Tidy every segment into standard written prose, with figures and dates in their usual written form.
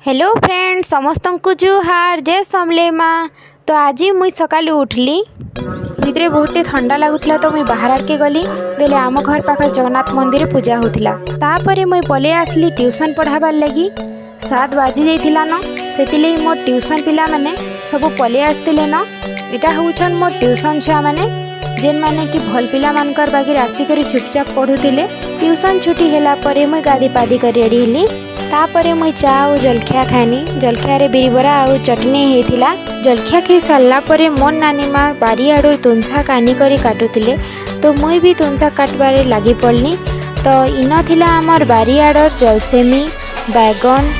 Hello friend समस्त को जुहार जय समले माँ। तो आज मुई सकालू उठली भितरे बहुत ठंडा लगुला तो मुई बाहर आड़के गली बेले आम घर पाखर जगन्नाथ मंदिर पूजा होता। तापर मुई पले आसली ट्यूशन पढ़ाबार लगी 7 बाजी जाइथिला न से मोर ट्यूशन पिला माने सब पले आसते न। इटा होचन मोर ट्यूशन छुआ माने जेन माने कि भल पिला मानकर बागी आसिक चुपचाप पढ़ुले। ट्यूशन छुट्टी होला परे मुई गाधी पादी कर रेडी हेली। तापरे मुई चा और जलखिया खानी। जलखिया बिरिबरा और चटनी होता। जलखिया खाई सारा परे मोर नानी माँ बारी आड़ तुनसा कानी करी काटुले तो मुई भी तुनसा काटबारे लगी पड़नी। तो इन थिला आमर बारी आड़ जलसेमी बैगन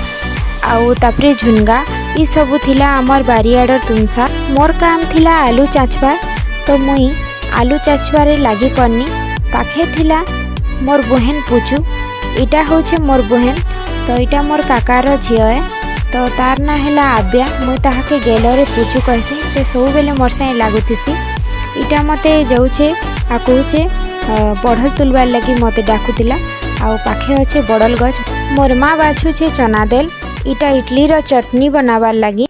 आउ तापरे झुनगा ये सब थिला आमर बारी आड़ तुनसा। मोर काम थिला आलू चाचबार तो मुई आलू चाचबारे लगी पड़नी। पाखे थिला मोर बहन पूछू इटा होचे मोर बहन तो इटा मोर काकार झील है तो तार ना है आव्या। मुई ताहाके गेलरे पूछू कहसी से सब बेले मोर साए लगुथिसी। इटा मते जाऊे आ कहूचे बढ़ल तुलबार लगी मते डाकुतिला। आउ पाखे अच्छे बड़ल गज मोर माँ बाछुचे चना देल इटा इडली रो चटनी बनाबार लगी।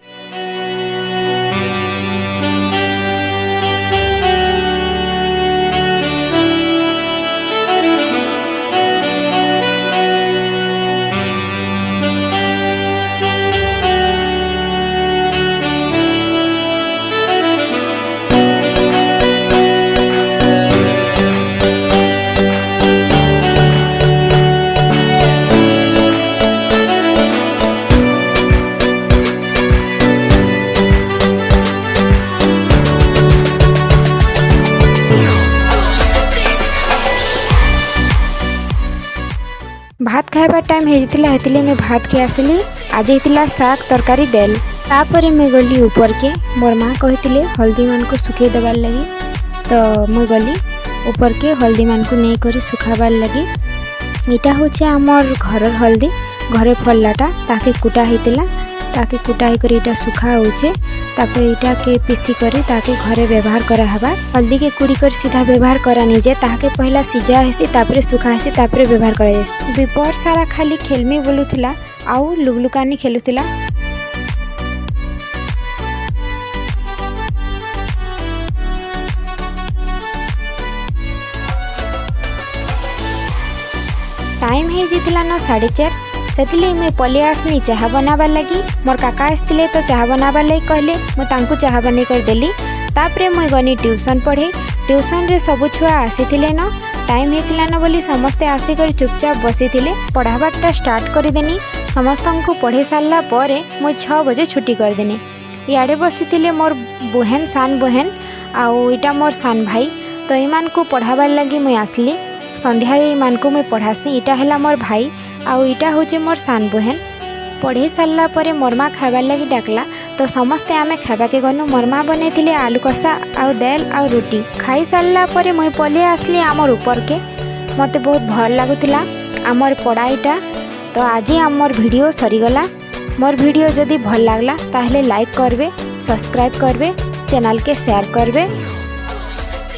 भात खाइबार टाइम होता हेतिले मैं भात खे आसली। आज होता साग तरकारी देल। तापरे मैं गली ऊपर के मोर माँ कहते हल्दी मान को सुखे देवार लगी तो मुई गली ऊपर के हल्दी मान को नहीं करी सुखाबार लगी। इटा होचे आमर घर हल्दी घरे फललाटा ताके कुटा होता ताके कुटा होकर इटा सुखा होचे। तापर इटा के पीसी करी ताके घरे व्यवहार करा हबा। हल्दी के कुड़ी कर सीधा व्यवहार करा निजे ताके पहला सिजा हेसी तापरे सुखा हेसी तापरे व्यवहार करा जासी। दुपहर सारा खाली खेलमी बोलुथिला आउ लुगलुकानी खेलुथिला। टाइम है जीतिला न 4:30 से मैं पले आसनी चाह बनाबार लगी। मोर काका आसते तो चाह बनाबार लगी कहले मुझे चाह बन कर देली। तापरे मुई गनी ट्यूशन पढ़े। ट्यूशन रे सब छुआ आसीथिले न टाइम होता न बोली समस्ते आसिक चुपचाप बसी थे। पढ़ाबारटा स्टार्ट करदेनी समस्त को पढ़े सारा पर मुई 6 बजे छुट्टी करदेनी। इे बसी मोर बहन सान बहन आउ इटा मोर सान भाई तो ईमान को पढ़ाबार लगी मुई आसली। संध्यारे ईमान को मुई पढ़ासी। इटा है मोर भाई आउ इटा होचे मोर सान बहन। पढ़े सारा पर मोर माँ खाइबार लगी डाकला तो समस्ते आमे खाइबा के गनु। मोर माँ बनैथिले आलू कषा आउ दाल आउ रोटी। खाई सारा पर मुई पले आसली आमर ऊपर के। मते बहुत भल लगुला आमर पढ़ाईटा। तो आज आमर वीडियो सरीगला। मोर वीडियो जदि भल लागला ताहले लाइक करबे सब्सक्राइब करबे चैनल के शेयर करबे।